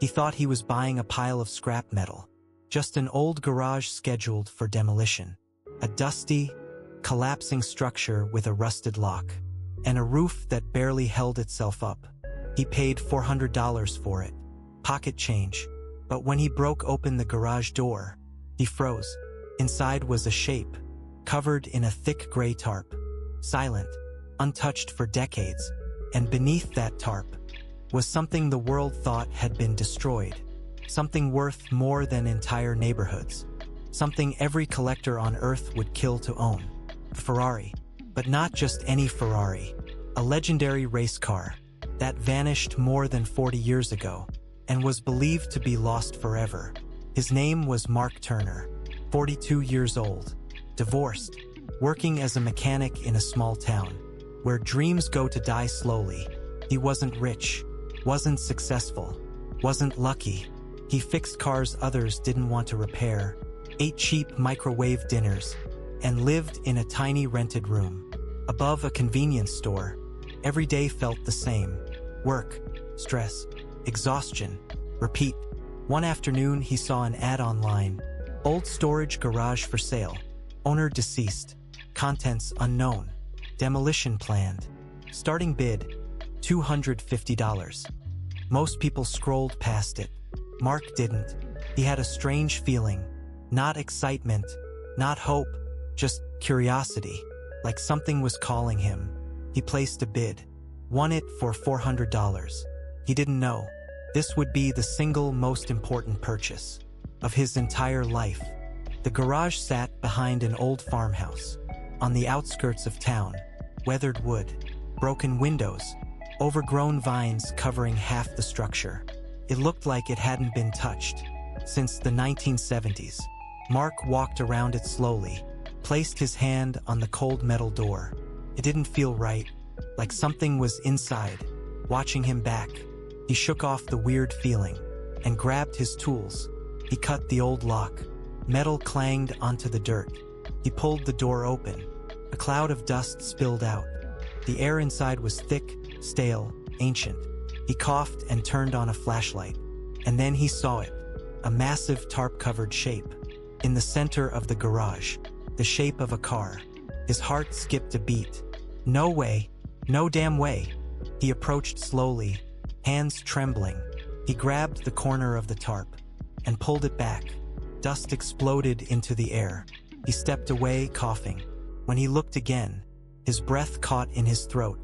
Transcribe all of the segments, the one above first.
He thought he was buying a pile of scrap metal, just an old garage scheduled for demolition. A dusty, collapsing structure with a rusted lock, and a roof that barely held itself up. He paid $400 for it, pocket change, but when he broke open the garage door, he froze. Inside was a shape, covered in a thick gray tarp, silent, untouched for decades, and beneath that tarp was something the world thought had been destroyed, something worth more than entire neighborhoods, something every collector on Earth would kill to own. A Ferrari, but not just any Ferrari, a legendary race car that vanished more than 40 years ago and was believed to be lost forever. His name was Mark Turner, 42 years old, divorced, working as a mechanic in a small town, where dreams go to die slowly. He wasn't rich, wasn't successful, wasn't lucky. He fixed cars others didn't want to repair, ate cheap microwave dinners, and lived in a tiny rented room above a convenience store. Every day felt the same: work, stress, exhaustion, repeat. One afternoon he saw an ad online: old storage garage for sale, owner deceased, contents unknown, demolition planned, starting bid $250. Most people scrolled past it. Mark didn't. He had a strange feeling, not excitement, not hope, just curiosity, like something was calling him. He placed a bid, won it for $400. He didn't know this would be the single most important purchase of his entire life. The garage sat behind an old farmhouse, on the outskirts of town, weathered wood, broken windows, overgrown vines covering half the structure. It looked like it hadn't been touched since the 1970s. Mark walked around it slowly, placed his hand on the cold metal door. It didn't feel right, like something was inside, watching him back. He shook off the weird feeling and grabbed his tools. He cut the old lock. Metal clanged onto the dirt. He pulled the door open. A cloud of dust spilled out. The air inside was thick, stale, ancient. He coughed and turned on a flashlight. And then he saw it, a massive tarp-covered shape. In the center of the garage, the shape of a car. His heart skipped a beat. No way, no damn way. He approached slowly, hands trembling. He grabbed the corner of the tarp and pulled it back. Dust exploded into the air. He stepped away, coughing. When he looked again, his breath caught in his throat.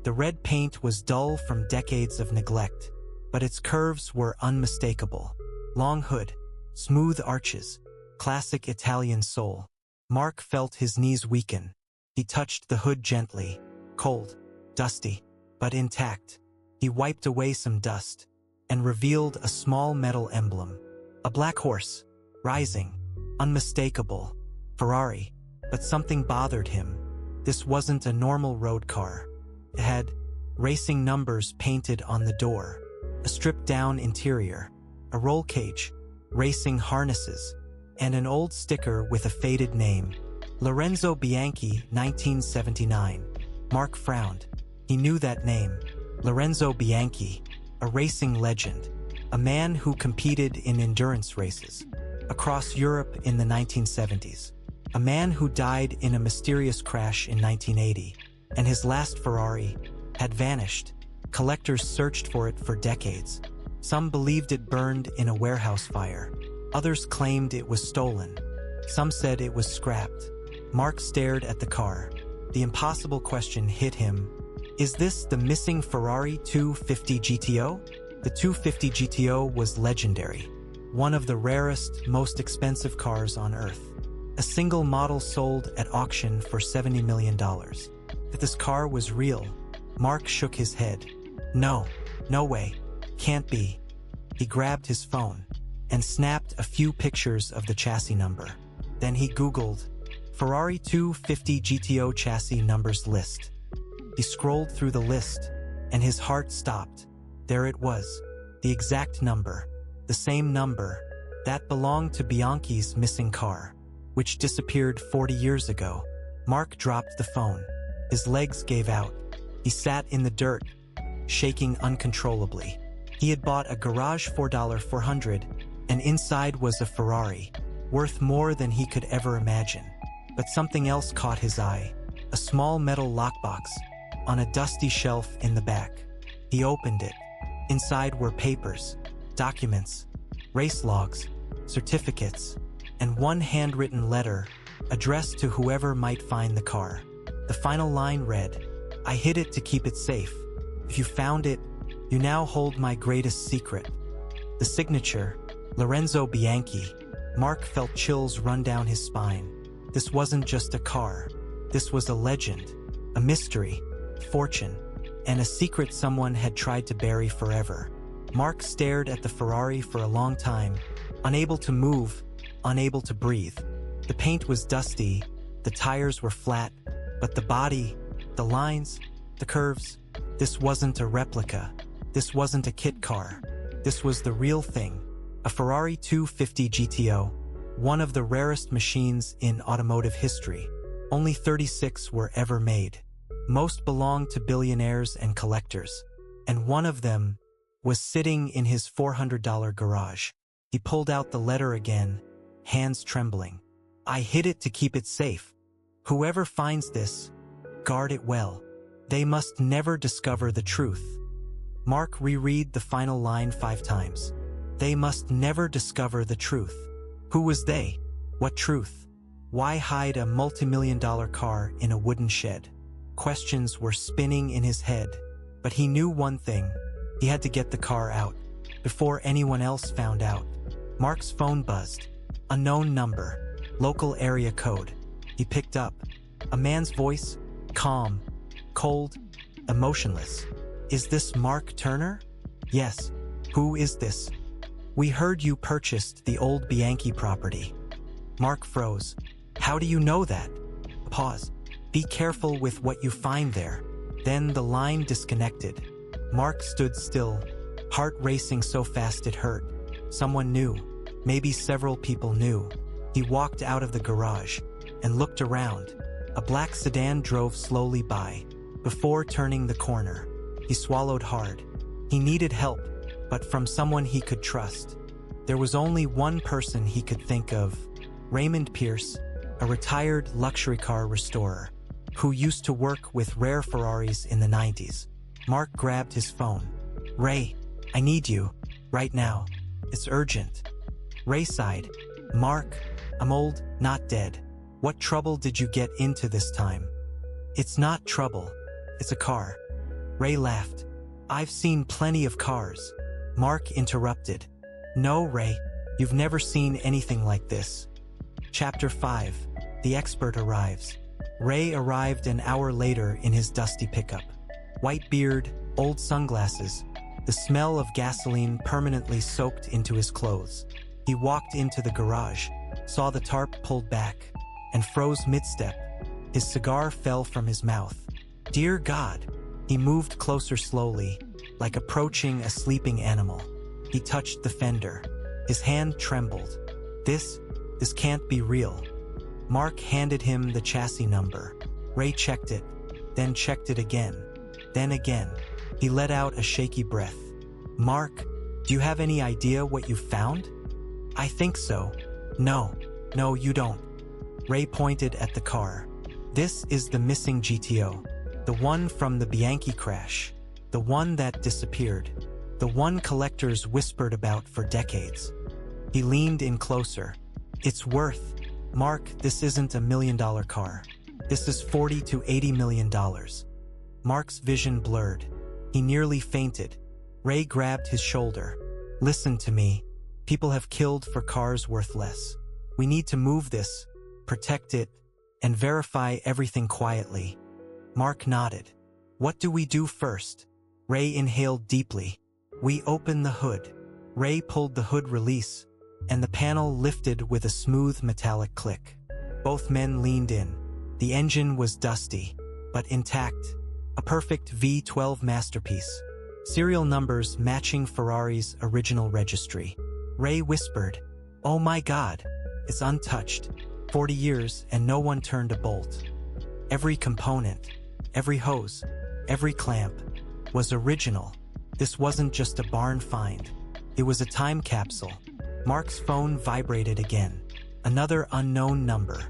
The red paint was dull from decades of neglect, but its curves were unmistakable. Long hood, smooth arches, classic Italian soul. Mark felt his knees weaken. He touched the hood gently, cold, dusty, but intact. He wiped away some dust and revealed a small metal emblem. A black horse, rising, unmistakable. Ferrari. But something bothered him. This wasn't a normal road car. It had racing numbers painted on the door, a stripped-down interior, a roll cage, racing harnesses, and an old sticker with a faded name. Lorenzo Bianchi, 1979. Mark frowned. He knew that name. Lorenzo Bianchi, a racing legend, a man who competed in endurance races across Europe in the 1970s. A man who died in a mysterious crash in 1980, and his last Ferrari had vanished. Collectors searched for it for decades. Some believed it burned in a warehouse fire. Others claimed it was stolen. Some said it was scrapped. Mark stared at the car. The impossible question hit him. Is this the missing Ferrari 250 GTO? The 250 GTO was legendary. One of the rarest, most expensive cars on Earth. A single model sold at auction for $70 million. That this car was real. Mark shook his head. No way. Can't be. He grabbed his phone and snapped a few pictures of the chassis number. Then he Googled Ferrari 250 GTO chassis numbers list. He scrolled through the list and his heart stopped. There it was, the exact number, the same number that belonged to Bianchi's missing car, which disappeared 40 years ago. Mark dropped the phone. His legs gave out. He sat in the dirt, shaking uncontrollably. He had bought a garage $400, and inside was a Ferrari, worth more than he could ever imagine. But something else caught his eye, a small metal lockbox on a dusty shelf in the back. He opened it. Inside were papers, documents, race logs, certificates, and one handwritten letter addressed to whoever might find the car. The final line read, "I hid it to keep it safe. If you found it, you now hold my greatest secret." The signature, Lorenzo Bianchi. Mark felt chills run down his spine. This wasn't just a car. This was a legend, a mystery, fortune, and a secret someone had tried to bury forever. Mark stared at the Ferrari for a long time, unable to move, unable to breathe. The paint was dusty, the tires were flat, but the body, the lines, the curves, this wasn't a replica. This wasn't a kit car. This was the real thing. A Ferrari 250 GTO, one of the rarest machines in automotive history. Only 36 were ever made. Most belonged to billionaires and collectors, and one of them was sitting in his $400 garage. He pulled out the letter again, hands trembling. "I hid it to keep it safe. Whoever finds this, guard it well. They must never discover the truth." Mark reread the final line 5 times. They must never discover the truth. Who was they? What truth? Why hide a multi-million-dollar car in a wooden shed? Questions were spinning in his head, but he knew one thing. He had to get the car out, before anyone else found out. Mark's phone buzzed. Unknown number, local area code. He picked up. A man's voice, calm, cold, emotionless. "Is this Mark Turner?" "Yes." "Who is this?" "We heard you purchased the old Bianchi property." Mark froze. "How do you know that?" Pause. "Be careful with what you find there." Then the line disconnected. Mark stood still, heart racing so fast it hurt. Someone knew. Maybe several people knew. He walked out of the garage and looked around. A black sedan drove slowly by. Before turning the corner, he swallowed hard. He needed help, but from someone he could trust. There was only one person he could think of, Raymond Pierce, a retired luxury car restorer, who used to work with rare Ferraris in the 90s. Mark grabbed his phone. "Ray, I need you, right now. It's urgent." Ray sighed. "Mark, I'm old, not dead. What trouble did you get into this time?" "It's not trouble. It's a car." Ray laughed. "I've seen plenty of cars." Mark interrupted. "No, Ray, you've never seen anything like this." Chapter 5. The expert arrives. Ray arrived an hour later in his dusty pickup. White beard, old sunglasses, the smell of gasoline permanently soaked into his clothes. He walked into the garage, saw the tarp pulled back, and froze mid-step. His cigar fell from his mouth. Dear God! He moved closer slowly, like approaching a sleeping animal. He touched the fender. His hand trembled. This can't be real. Mark handed him the chassis number. Ray checked it, then checked it again, then again. He let out a shaky breath. "Mark, do you have any idea what you found?" "I think so." No, you don't." Ray pointed at the car. "This is the missing GTO. The one from the Bianchi crash. The one that disappeared. The one collectors whispered about for decades." He leaned in closer. "It's worth. Mark, this isn't $1 million car. This is $40 to $80 million. Mark's vision blurred. He nearly fainted. Ray grabbed his shoulder. "Listen to me. People have killed for cars worth less. We need to move this, protect it, and verify everything quietly." Mark nodded. "What do we do first?" Ray inhaled deeply. "We open the hood." Ray pulled the hood release, and the panel lifted with a smooth metallic click. Both men leaned in. The engine was dusty, but intact. A perfect V12 masterpiece. Serial numbers matching Ferrari's original registry. Ray whispered, "Oh my God, it's untouched. 40 years and no one turned a bolt. Every component, every hose, every clamp was original. This wasn't just a barn find. It was a time capsule. Mark's phone vibrated again. Another unknown number.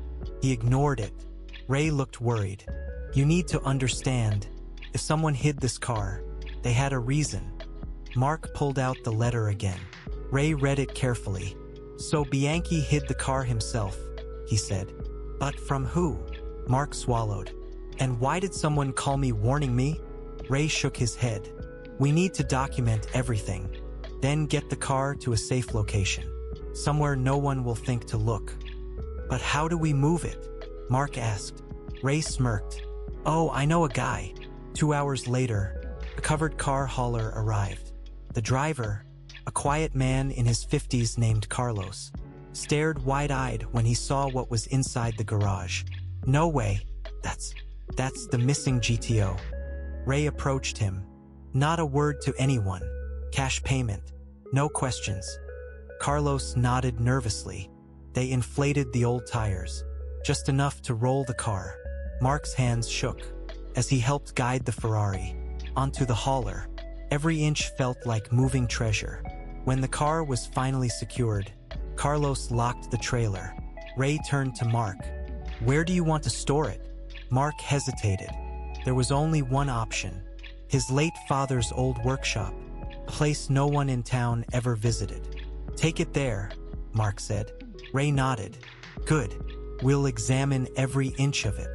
He ignored it. Ray looked worried. You need to understand, if someone hid this car, they had a reason. Mark pulled out the letter again. Ray read it carefully. So Bianchi hid the car himself, he said. But from who? Mark swallowed. And why did someone call me warning me? Ray shook his head. We need to document everything. Then get the car to a safe location. Somewhere no one will think to look. But how do we move it? Mark asked. Ray smirked. Oh, I know a guy. 2 hours later, a covered car hauler arrived. The driver, a quiet man in his 50s named Carlos, stared wide-eyed when he saw what was inside the garage. No way. That's the missing GTO. Ray approached him. Not a word to anyone. Cash payment. No questions. Carlos nodded nervously. They inflated the old tires, just enough to roll the car. Mark's hands shook as he helped guide the Ferrari onto the hauler. Every inch felt like moving treasure. When the car was finally secured, Carlos locked the trailer. Ray turned to Mark. Where do you want to store it? Mark hesitated. There was only one option. His late father's old workshop, a place no one in town ever visited. Take it there, Mark said. Ray nodded. Good. We'll examine every inch of it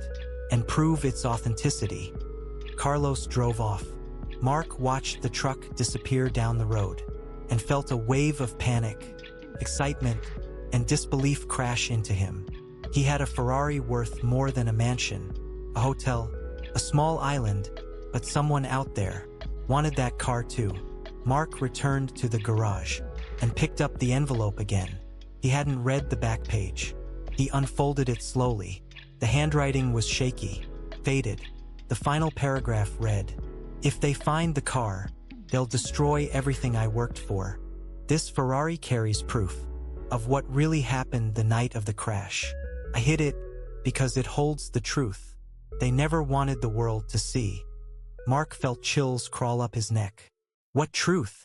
and prove its authenticity. Carlos drove off. Mark watched the truck disappear down the road and felt a wave of panic, excitement, and disbelief crash into him. He had a Ferrari worth more than a mansion, a hotel, a small island, but someone out there wanted that car too. Mark returned to the garage and picked up the envelope again. He hadn't read the back page. He unfolded it slowly. The handwriting was shaky, faded. The final paragraph read, "If they find the car, they'll destroy everything I worked for. This Ferrari carries proof of what really happened the night of the crash. I hid it because it holds the truth they never wanted the world to see." Mark felt chills crawl up his neck. What truth?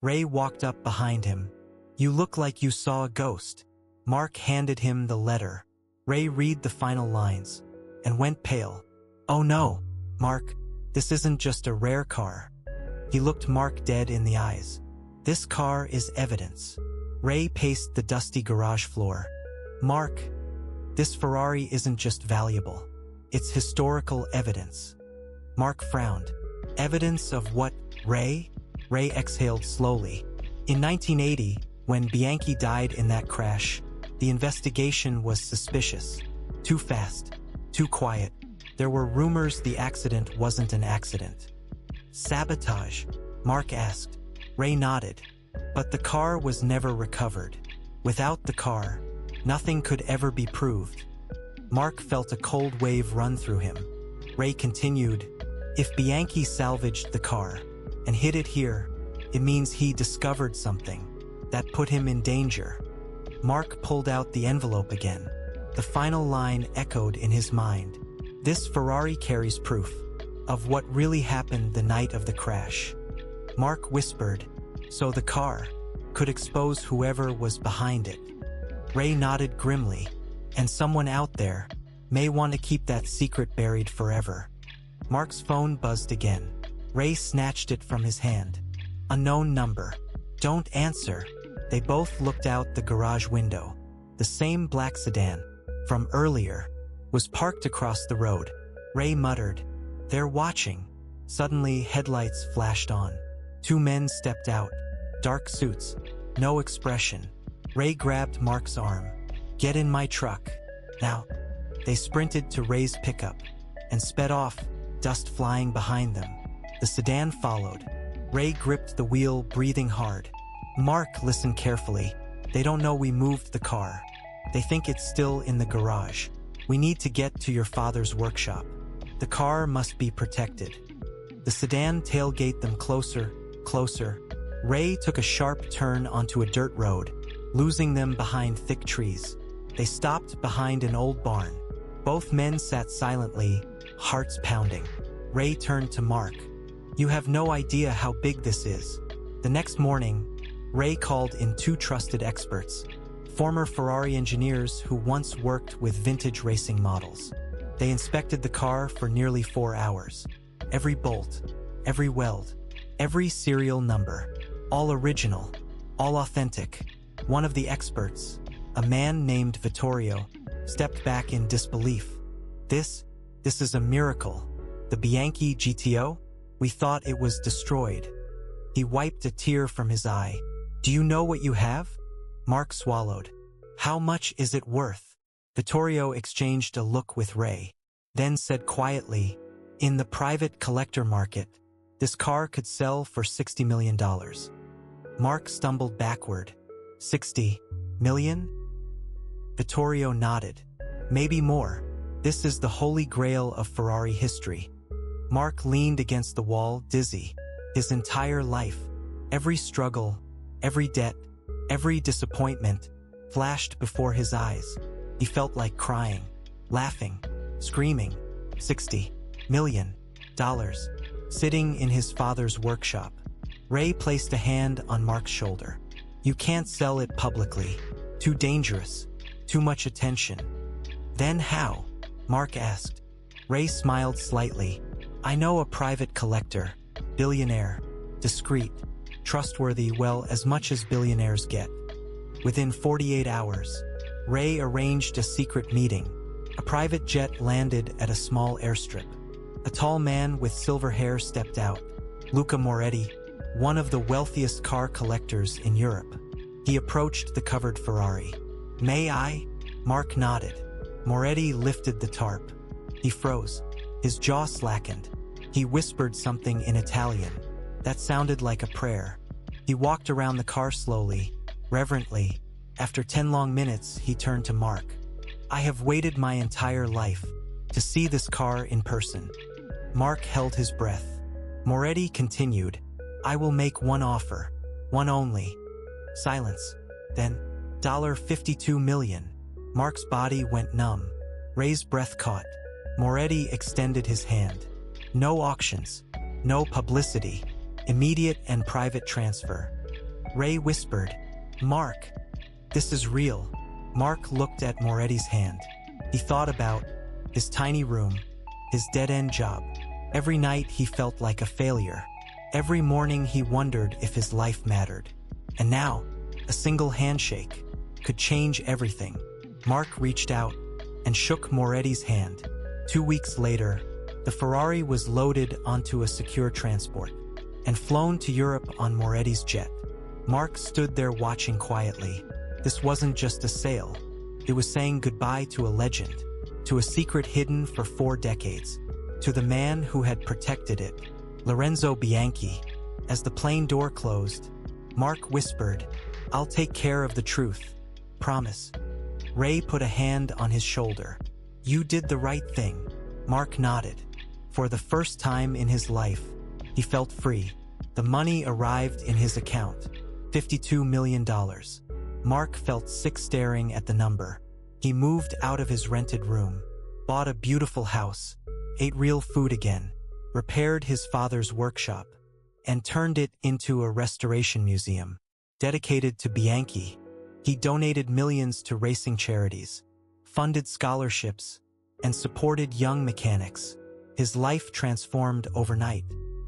Ray walked up behind him. You look like you saw a ghost. Mark handed him the letter. Ray read the final lines and went pale. Oh no, Mark, this isn't just a rare car. He looked Mark dead in the eyes. This car is evidence. Ray paced the dusty garage floor. Mark, this Ferrari isn't just valuable. It's historical evidence. Mark frowned. Evidence of what, Ray? Ray exhaled slowly. In 1980, when Bianchi died in that crash, the investigation was suspicious. Too fast, too quiet. There were rumors the accident wasn't an accident. Sabotage? Mark asked. Ray nodded. But the car was never recovered. Without the car, nothing could ever be proved. Mark felt a cold wave run through him. Ray continued, if Bianchi salvaged the car and hid it here, it means he discovered something that put him in danger. Mark pulled out the envelope again. The final line echoed in his mind. This Ferrari carries proof of what really happened the night of the crash. Mark whispered, so the car could expose whoever was behind it. Ray nodded grimly, and someone out there may want to keep that secret buried forever. Mark's phone buzzed again. Ray snatched it from his hand. Unknown number. Don't answer. They both looked out the garage window. The same black sedan from earlier was parked across the road. Ray muttered, they're watching. Suddenly, headlights flashed on. Two men stepped out. Dark suits. No expression. Ray grabbed Mark's arm. Get in my truck. Now. They sprinted to Ray's pickup and sped off, dust flying behind them. The sedan followed. Ray gripped the wheel, breathing hard. Mark, listen carefully. They don't know we moved the car. They think it's still in the garage. We need to get to your father's workshop. The car must be protected. The sedan tailgate them closer, closer. Ray took a sharp turn onto a dirt road, losing them behind thick trees. They stopped behind an old barn. Both men sat silently, hearts pounding. Ray turned to Mark. You have no idea how big this is. The next morning, Ray called in two trusted experts, former Ferrari engineers who once worked with vintage racing models. They inspected the car for nearly 4 hours. Every bolt, every weld, every serial number, all original, all authentic. One of the experts, a man named Vittorio, stepped back in disbelief. This is a miracle. The Bianchi GTO? We thought it was destroyed. He wiped a tear from his eye. Do you know what you have? Mark swallowed. How much is it worth? Vittorio exchanged a look with Ray, then said quietly, in the private collector market, this car could sell for $60 million. Mark stumbled backward. 60 million? Vittorio nodded. Maybe more. This is the holy grail of Ferrari history. Mark leaned against the wall, dizzy. His entire life, every struggle, every debt, every disappointment, flashed before his eyes. He felt like crying, laughing, screaming. $60 million. Sitting in his father's workshop. Ray placed a hand on Mark's shoulder. You can't sell it publicly. Too dangerous. Too much attention. Then how? Mark asked. Ray smiled slightly. I know a private collector. Billionaire. Discreet. Trustworthy, well, as much as billionaires get. Within 48 hours, Ray arranged a secret meeting. A private jet landed at a small airstrip. A tall man with silver hair stepped out. Luca Moretti, one of the wealthiest car collectors in Europe. He approached the covered Ferrari. May I? Mark nodded. Moretti lifted the tarp. He froze. His jaw slackened. He whispered something in Italian. That sounded like a prayer. He walked around the car slowly, reverently. After 10 long minutes, he turned to Mark. I have waited my entire life to see this car in person. Mark held his breath. Moretti continued, I will make one offer, one only. Silence. Then, $52 million. Mark's body went numb. Ray's breath caught. Moretti extended his hand. No auctions. No publicity. Immediate and private transfer. Ray whispered, Mark, this is real. Mark looked at Moretti's hand. He thought about his tiny room, his dead-end job. Every night he felt like a failure. Every morning he wondered if his life mattered. And now, a single handshake could change everything. Mark reached out and shook Moretti's hand. 2 weeks later, the Ferrari was loaded onto a secure transport and flown to Europe on Moretti's jet. Mark stood there watching quietly. This wasn't just a sale. It was saying goodbye to a legend, to a secret hidden for 4 decades, to the man who had protected it, Lorenzo Bianchi. As the plane door closed, Mark whispered, I'll take care of the truth. Promise. Ray put a hand on his shoulder. You did the right thing. Mark nodded. For the first time in his life, he felt free. The money arrived in his account. $52 million. Mark felt sick staring at the number. He moved out of his rented room, bought a beautiful house, ate real food again, repaired his father's workshop, and turned it into a restoration museum dedicated to Bianchi. He donated millions to racing charities, funded scholarships, and supported young mechanics. His life transformed overnight,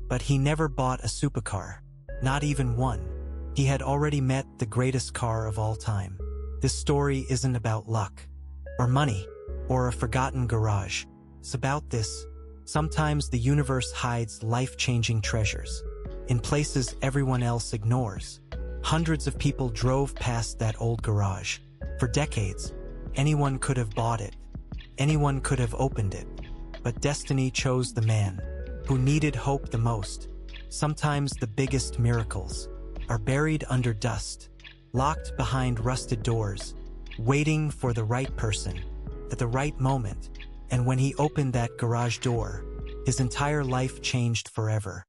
but he never bought a supercar, not even one. He had already met the greatest car of all time. This story isn't about luck, or money, or a forgotten garage. It's about this. Sometimes the universe hides life-changing treasures in places everyone else ignores. Hundreds of people drove past that old garage. For decades, anyone could have bought it. Anyone could have opened it. But destiny chose the man who needed hope the most. Sometimes the biggest miracles are buried under dust, locked behind rusted doors, waiting for the right person at the right moment. And when he opened that garage door, his entire life changed forever.